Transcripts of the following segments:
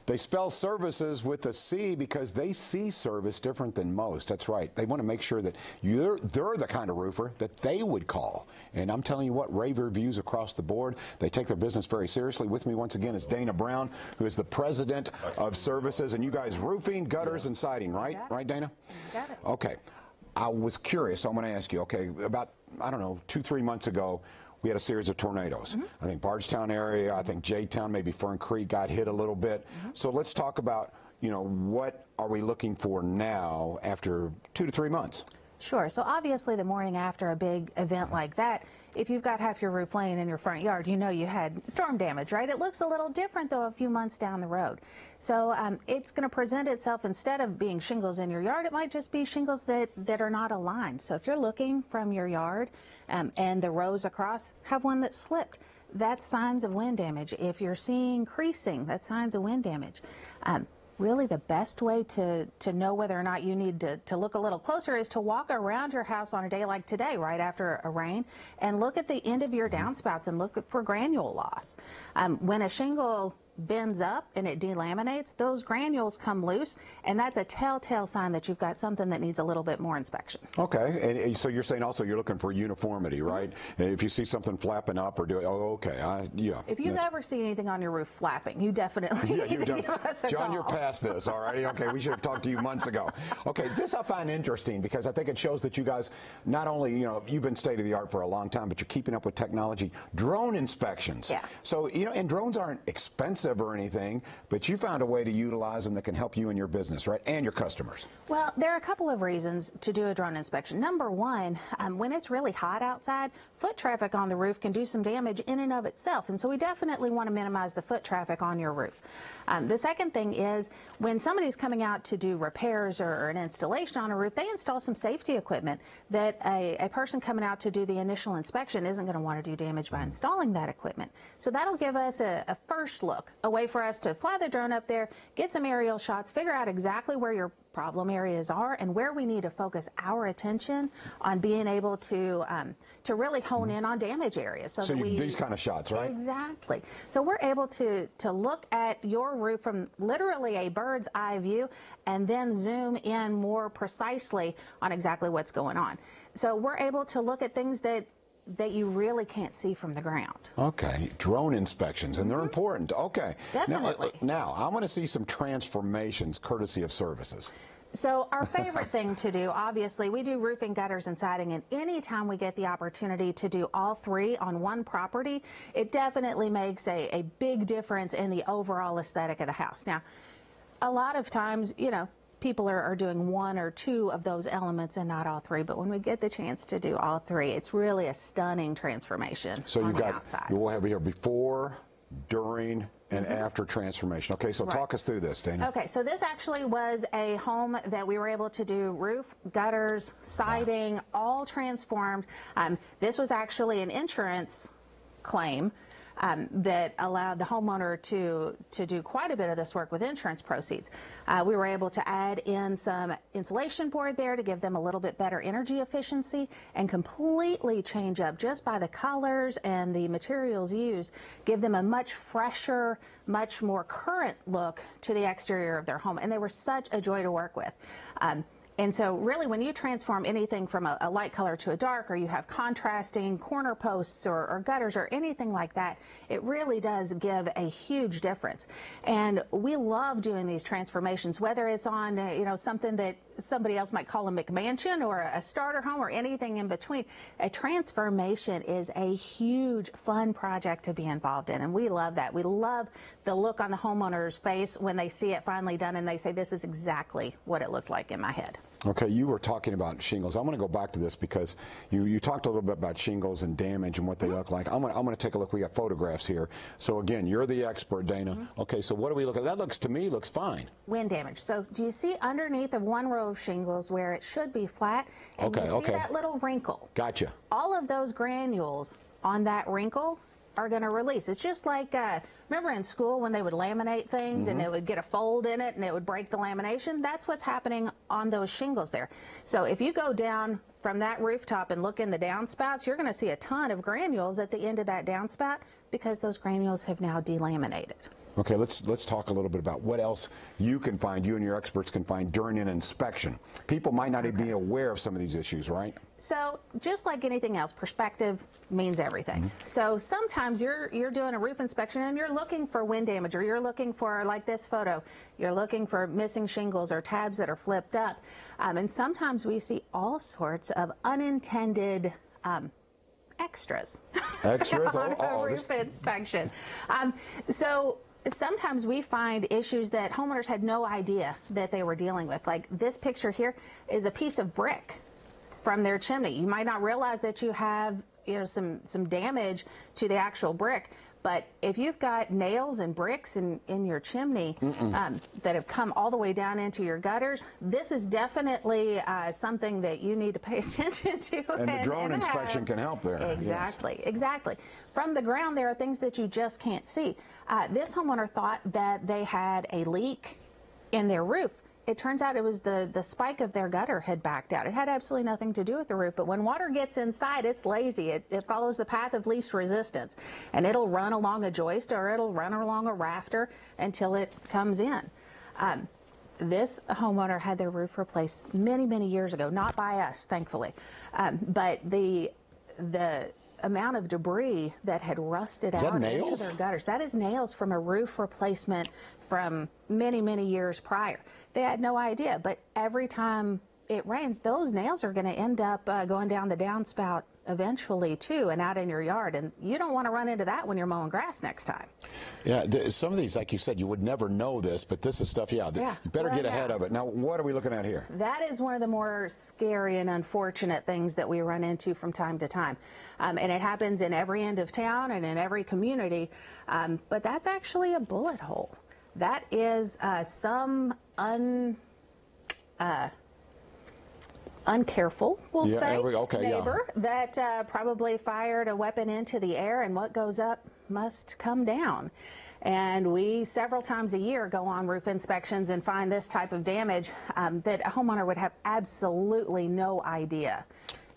They spell services with a C because they see service different than most. That's right. They want to make sure that they're the kind of roofer that they would call. And I'm telling you what, rave reviews across the board. They take their business very seriously. With me once again is Dana Brown, who is the president of services. And you guys roofing, gutters, and siding, right? Right, Dana? Got it. Okay. I was curious, so I'm going to ask you, okay, about, I don't know, 2-3 months ago, we had a series of tornadoes. I think Bardstown area, I think J-Town, maybe Fern Creek got hit a little bit. So let's talk about, you know, what are we looking for now after 2 to 3 months? Sure. So obviously the morning after a big event like that, if you've got half your roof laying in your front yard, you know you had storm damage, right? It looks a little different, though, a few months down the road. So it's going to present itself, instead of being shingles in your yard, it might just be shingles that are not aligned. So if you're looking from your yard and the rows across have one that slipped, that's signs of wind damage. If you're seeing creasing, that's signs of wind damage. Really the best way to know whether or not you need to look a little closer is to walk around your house on a day like today, right after a rain, and look at the end of your downspouts and look for granule loss. When a shingle bends up and it delaminates, those granules come loose, and that's a telltale sign that you've got something that needs a little bit more inspection. Okay, and so you're saying also you're looking for uniformity, right? If you see something flapping up or doing, oh, okay, yeah. If you ever see anything on your roof flapping, you definitely need to give us a John, call. you're past this, all righty? Okay, we should have talked to you months ago. Okay, this I find interesting because I think it shows that you guys not only, you know, you've been state of the art for a long time, but you're keeping up with technology. Drone inspections. Yeah. So, you know, and drones aren't expensive or anything, but you found a way to utilize them that can help you in your business, right, and your customers. Well, there are a couple of reasons to do a drone inspection. Number one, when it's really hot outside, foot traffic on the roof can do some damage in and of itself, and so we definitely want to minimize the foot traffic on your roof. The second thing is when somebody's coming out to do repairs or an installation on a roof, they install some safety equipment that a person coming out to do the initial inspection isn't going to want to do damage by installing that equipment. So that'll give us a first look, a way for us to fly the drone up there, get some aerial shots, figure out exactly where your problem areas are and where we need to focus our attention on being able to really hone in on damage areas. So that these kind of shots, right? Exactly. So we're able to look at your roof from literally a bird's eye view and then zoom in more precisely on exactly what's going on. So we're able to look at things that you really can't see from the ground. Okay, drone inspections, and they're important. Okay. Definitely. Now I want to see some transformations courtesy of services. So our favorite thing to do, obviously, we do roofing, gutters, and siding, and anytime we get the opportunity to do all three on one property, it definitely makes a big difference in the overall aesthetic of the house. Now, a lot of times, you know, people are doing one or two of those elements and not all three, but when we get the chance to do all three, it's really a stunning transformation. So on you've the got, outside. we'll have here before, during, and after transformation. Okay, so talk us through this, Dana. Okay, so this actually was a home that we were able to do roof, gutters, siding, all transformed. This was actually an insurance claim that allowed the homeowner to do quite a bit of this work with insurance proceeds. We were able to add in some insulation board there to give them a little bit better energy efficiency and completely change up, just by the colors and the materials used, give them a much fresher, much more current look to the exterior of their home. And they were such a joy to work with. And so really when you transform anything from a light color to a dark, or you have contrasting corner posts or gutters or anything like that, it really does give a huge difference. And we love doing these transformations, whether it's on you know, something that somebody else might call a McMansion or a starter home or anything in between. A transformation is a huge fun project to be involved in, and we love that. We love the look on the homeowner's face when they see it finally done and they say, this is exactly what it looked like in my head. Okay, you were talking about shingles. I want to go back to this because you talked a little bit about shingles and damage and what they look like. I'm going to take a look. We got photographs here. So again, you're the expert, Dana. Okay, so what do we look at? That looks, to me, looks fine. Wind damage. So do you see underneath of one row of shingles where it should be flat, and you see that little wrinkle? Gotcha. All of those granules on that wrinkle are going to release. It's just like, remember in school when they would laminate things and it would get a fold in it and it would break the lamination? That's what's happening on those shingles there. So if you go down from that rooftop and look in the downspouts, you're going to see a ton of granules at the end of that downspout because those granules have now delaminated. Okay, let's talk a little bit about what else you can find, you and your experts can find during an inspection. People might not even be aware of some of these issues, right? So just like anything else, perspective means everything. So sometimes you're doing a roof inspection and you're looking for wind damage, or you're looking for, like this photo, you're looking for missing shingles or tabs that are flipped up. And sometimes we see all sorts of unintended extras on a roof inspection. So sometimes we find issues that homeowners had no idea that they were dealing with. Like this picture here is a piece of brick from their chimney. You might not realize that you have, some damage to the actual brick, but if you've got nails and bricks in your chimney that have come all the way down into your gutters, this is definitely something that you need to pay attention to. And the drone inspection can help there. Exactly, exactly. From the ground, there are things that you just can't see. This homeowner thought that they had a leak in their roof. It turns out it was the spike of their gutter had backed out. It had absolutely nothing to do with the roof, but when water gets inside, it's lazy. It follows the path of least resistance, and it'll run along a joist or it'll run along a rafter until it comes in. This homeowner had their roof replaced many, many years ago, not by us, thankfully, but the amount of debris that had rusted out into their gutters. That is nails from a roof replacement from many, many years prior. They had no idea, but every time it rains, those nails are going to end up going down the downspout eventually too, and out in your yard, and you don't want to run into that when you're mowing grass next time. Yeah, some of these, like you said, you would never know this, but this is stuff, you better get ahead of it. Now, what are we looking at here? That is one of the more scary and unfortunate things that we run into from time to time, and it happens in every end of town and in every community, but that's actually a bullet hole. That is some uncareful, we'll say, neighbor that probably fired a weapon into the air, and what goes up must come down. And we several times a year go on roof inspections and find this type of damage that a homeowner would have absolutely no idea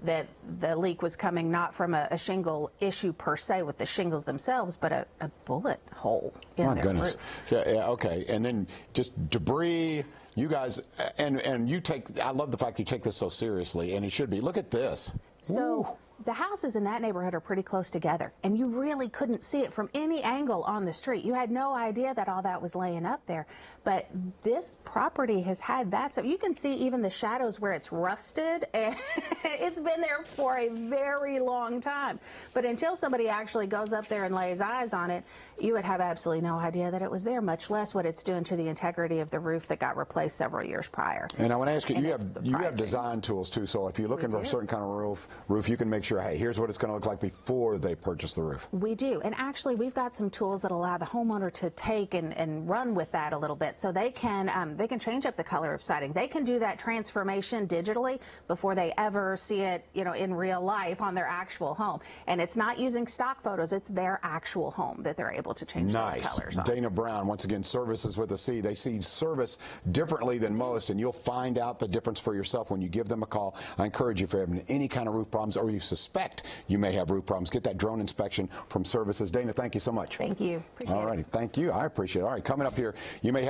that the leak was coming not from a shingle issue per se with the shingles themselves, but a bullet hole in their roof. So, okay, and then just debris. You guys, and you take, I love the fact you take this so seriously, and it should be. Look at this. So the houses in that neighborhood are pretty close together, and you really couldn't see it from any angle on the street. You had no idea that all that was laying up there. But this property has had that, so you can see even the shadows where it's rusted, and it's been there for a very long time. But until somebody actually goes up there and lays eyes on it, you would have absolutely no idea that it was there, much less what it's doing to the integrity of the roof that got replaced several years prior. And I want to ask you, you have design tools too, so if you're looking for a certain kind of roof, you can make sure, hey, here's what it's going to look like before they purchase the roof. We do, and actually we've got some tools that allow the homeowner to take and run with that a little bit, so they can change up the color of siding. They can do that transformation digitally before they ever see it, in real life on their actual home. And it's not using stock photos; it's their actual home that they're able to change those colors on. Dana Brown, once again, Services with a C. They see service differently than most, and you'll find out the difference for yourself when you give them a call. I encourage you, if you're having any kind of roof problems or you suspect you may have roof problems, get that drone inspection from Services. Dana, thank you so much. Thank you. Appreciate it. All righty. Thank you. I appreciate it. All right, coming up here, you may have